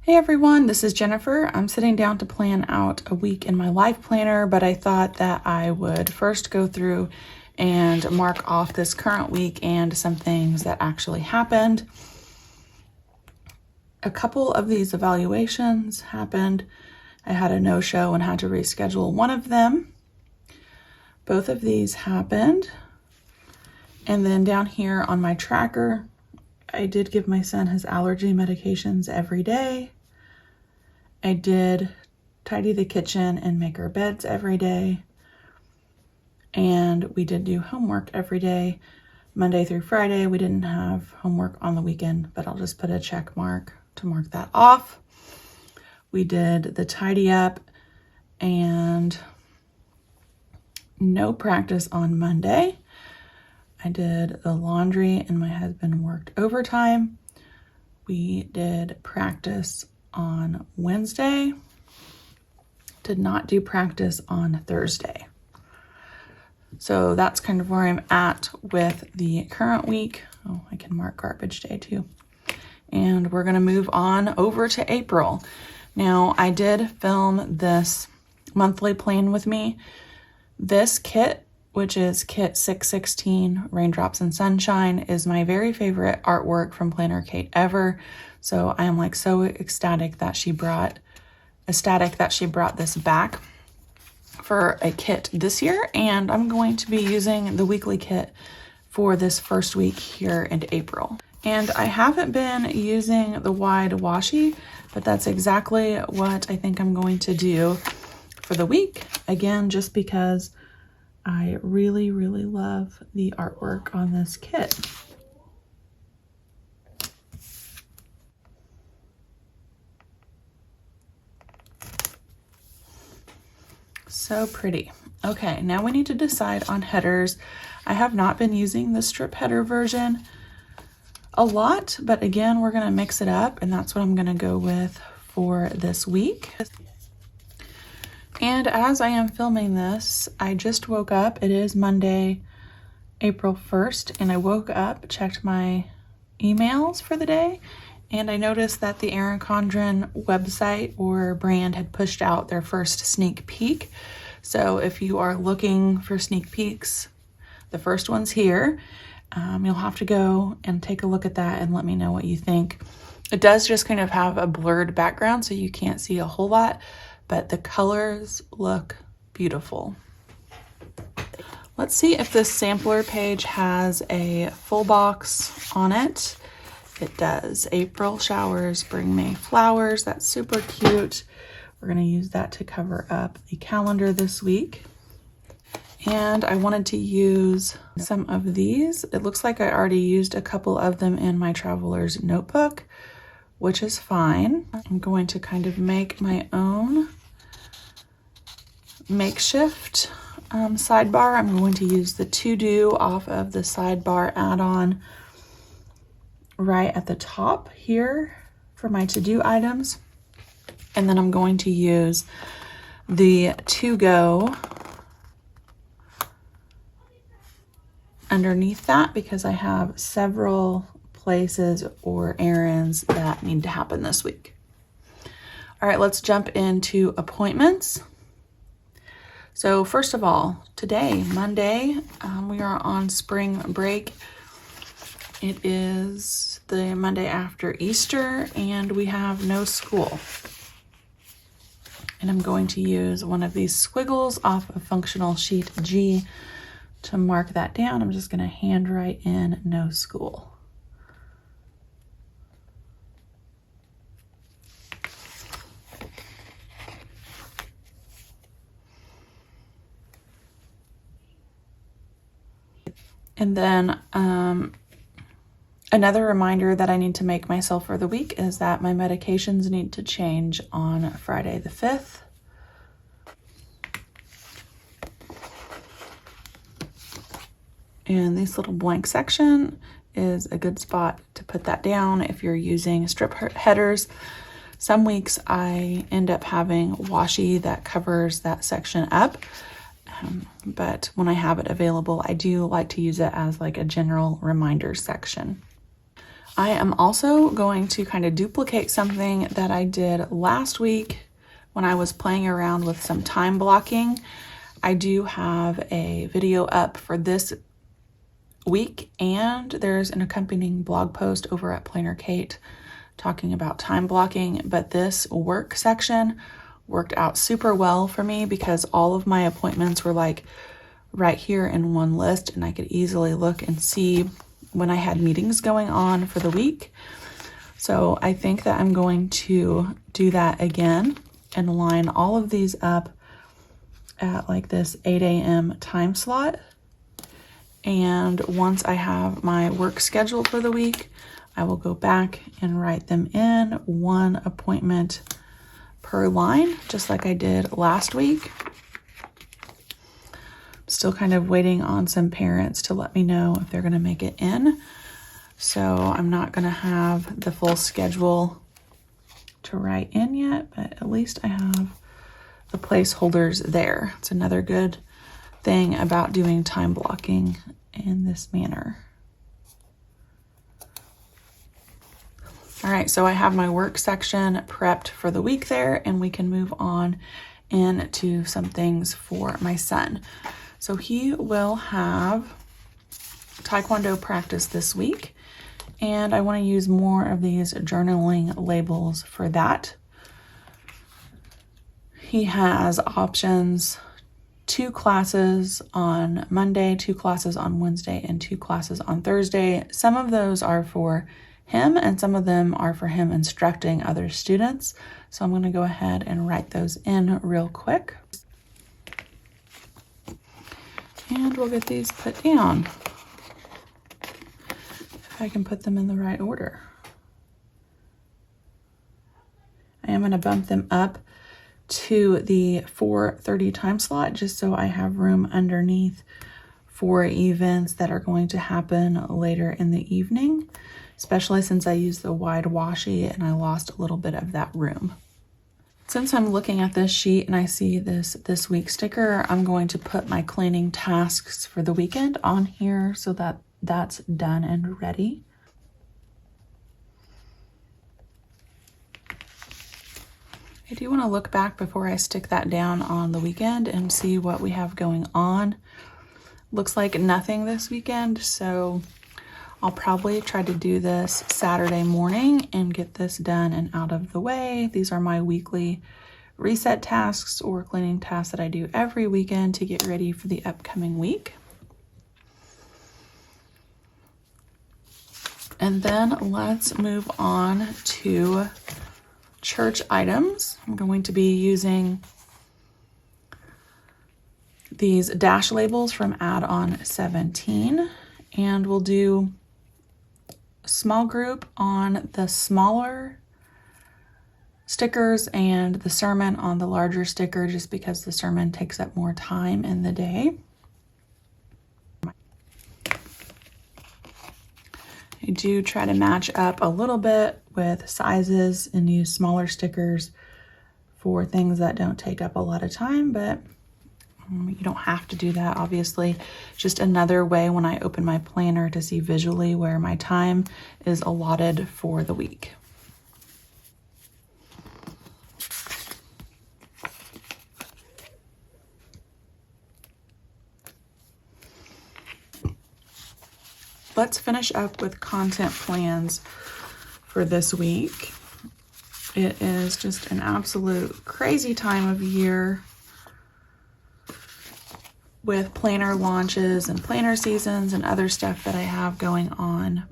Hey everyone, this is Jennifer. I'm sitting down to plan out a week in my life planner, but I thought that I would first go through and mark off this current week and some things that actually happened. A couple of these evaluations happened. I had a no-show and had to reschedule one of them. Both of these happened. And then down here on my tracker, I did give my son his allergy medications every day. I did tidy the kitchen and make our beds every day. And we did do homework every day, Monday through Friday. We didn't have homework on the weekend, but I'll just put a check mark to mark that off. We did the tidy up and no practice on Monday. I did the laundry and my husband worked overtime. We did practice on Wednesday. Did not do practice on Thursday. So that's kind of where I'm at with the current week. Oh, I can mark garbage day too. And we're gonna move on over to April. Now, I did film this monthly plan with me. This kit, which is kit 616, Raindrops and Sunshine, is my very favorite artwork from PlannerKate ever. So I am like so ecstatic that she brought this back for a kit this year. And I'm going to be using the weekly kit for this first week here in April. And I haven't been using the wide washi, but that's exactly what I think I'm going to do for the week. Again, just because I really, really love the artwork on this kit. So pretty. Okay, now we need to decide on headers. I have not been using the strip header version a lot, but again, we're gonna mix it up and that's what I'm gonna go with for this week. And as I am filming this, I just woke up. It is Monday, April 1st, and I woke up, checked my emails for the day, and I noticed that the Erin Condren website or brand had pushed out their first sneak peek. So if you are looking for sneak peeks, the first one's here. You'll have to go and take a look at that and let me know what you think. It does just kind of have a blurred background, so you can't see a whole lot, but the colors look beautiful. Let's see if this sampler page has a full box on it. It does. April showers bring May flowers. That's super cute. We're gonna use that to cover up the calendar this week. And I wanted to use some of these. It looks like I already used a couple of them in my traveler's notebook, which is fine. I'm going to kind of make my own makeshift sidebar. I'm going to use the to do off of the sidebar add-on right at the top here for my to do items. And then I'm going to use the to go underneath that because I have several places or errands that need to happen this week. All right, let's jump into appointments. So first of all, today, Monday, we are on spring break. It is the Monday after Easter and we have no school. And I'm going to use one of these squiggles off of functional sheet G to mark that down. I'm just gonna handwrite in no school. And then another reminder that I need to make myself for the week is that my medications need to change on Friday the 5th. And this little blank section is a good spot to put that down if you're using strip headers. Some weeks I end up having washi that covers that section up. But when I have it available, I do like to use it as like a general reminder section. I am also going to kind of duplicate something that I did last week when I was playing around with some time blocking. I do have a video up for this week, and there's an accompanying blog post over at PlannerKate talking about time blocking, but this work section worked out super well for me because all of my appointments were like right here in one list, and I could easily look and see when I had meetings going on for the week. So I think that I'm going to do that again and line all of these up at like this 8 a.m. time slot. And once I have my work scheduled for the week, I will go back and write them in, one appointment per line, just like I did last week. Still kind of waiting on some parents to let me know if they're going to make it in. So I'm not going to have the full schedule to write in yet, but at least I have the placeholders there. It's another good thing about doing time blocking in this manner. All right, so I have my work section prepped for the week there, and we can move on into some things for my son. So he will have Taekwondo practice this week, and I want to use more of these journaling labels for that. He has options: 2 classes on Monday, 2 classes on Wednesday, and 2 classes on Thursday. Some of those are for him, and some of them are for him instructing other students. So I'm going to go ahead and write those in real quick. And we'll get these put down, if I can put them in the right order. I am going to bump them up to the 4:30 time slot, just so I have room underneath for events that are going to happen later in the evening, especially since I used the wide washi and I lost a little bit of that room. Since I'm looking at this sheet and I see this week sticker, I'm going to put my cleaning tasks for the weekend on here so that that's done and ready. I do want to look back before I stick that down on the weekend and see what we have going on. Looks like nothing this weekend, so I'll probably try to do this Saturday morning and get this done and out of the way. These are my weekly reset tasks or cleaning tasks that I do every weekend to get ready for the upcoming week. And then let's move on to church items. I'm going to be using these dash labels from add-on 17, and we'll do a small group on the smaller stickers and the sermon on the larger sticker, just because the sermon takes up more time in the day. I do try to match up a little bit with sizes and use smaller stickers for things that don't take up a lot of time, but you don't have to do that, obviously. Just another way when I open my planner to see visually where my time is allotted for the week. Let's finish up with content plans for this week. It is just an absolute crazy time of year with planner launches and planner seasons and other stuff that I have going on,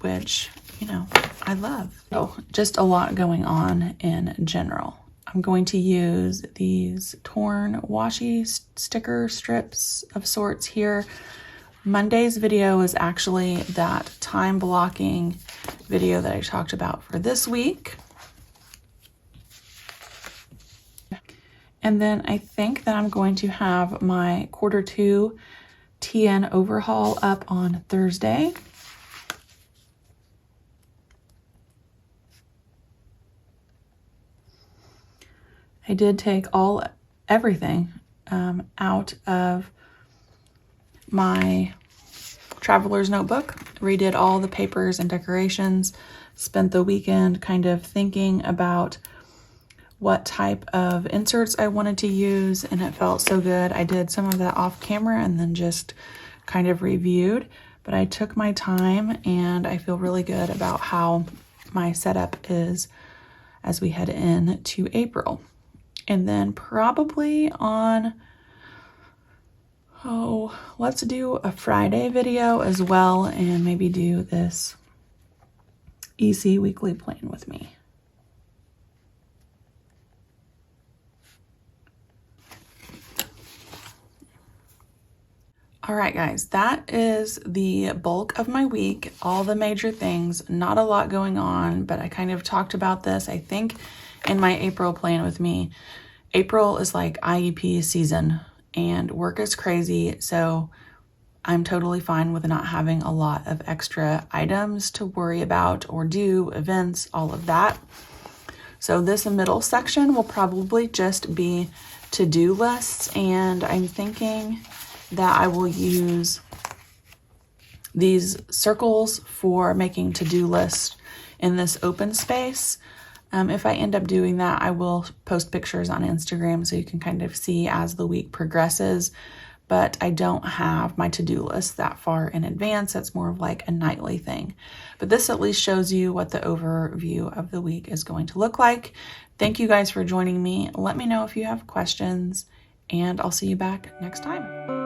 which, you know, I love. So just a lot going on in general. I'm going to use these torn washi sticker strips of sorts here. Monday's video is actually that time blocking video that I talked about for this week. And then I think that I'm going to have my Q2 TN overhaul up on Thursday. I did take everything out of my traveler's notebook redid all the papers and decorations, spent the weekend kind of thinking about what type of inserts I wanted to use, and it felt so good. I did some of that off camera and then just kind of reviewed, but I took my time and I feel really good about how my setup is as we head into April. And then probably on, let's do a Friday video as well and maybe do this EC weekly plan with me. All right, guys, that is the bulk of my week, all the major things, not a lot going on, but I kind of talked about this, I think, in my April plan with me. April is like IEP season and work is crazy, so I'm totally fine with not having a lot of extra items to worry about or do, events, all of that. So this middle section will probably just be to-do lists, and I'm thinking that I will use these circles for making to-do lists in this open space. If I end up doing that, I will post pictures on Instagram so you can kind of see as the week progresses, but I don't have my to-do list that far in advance. It's more of like a nightly thing. But this at least shows you what the overview of the week is going to look like. Thank you guys for joining me. Let me know if you have questions, and I'll see you back next time.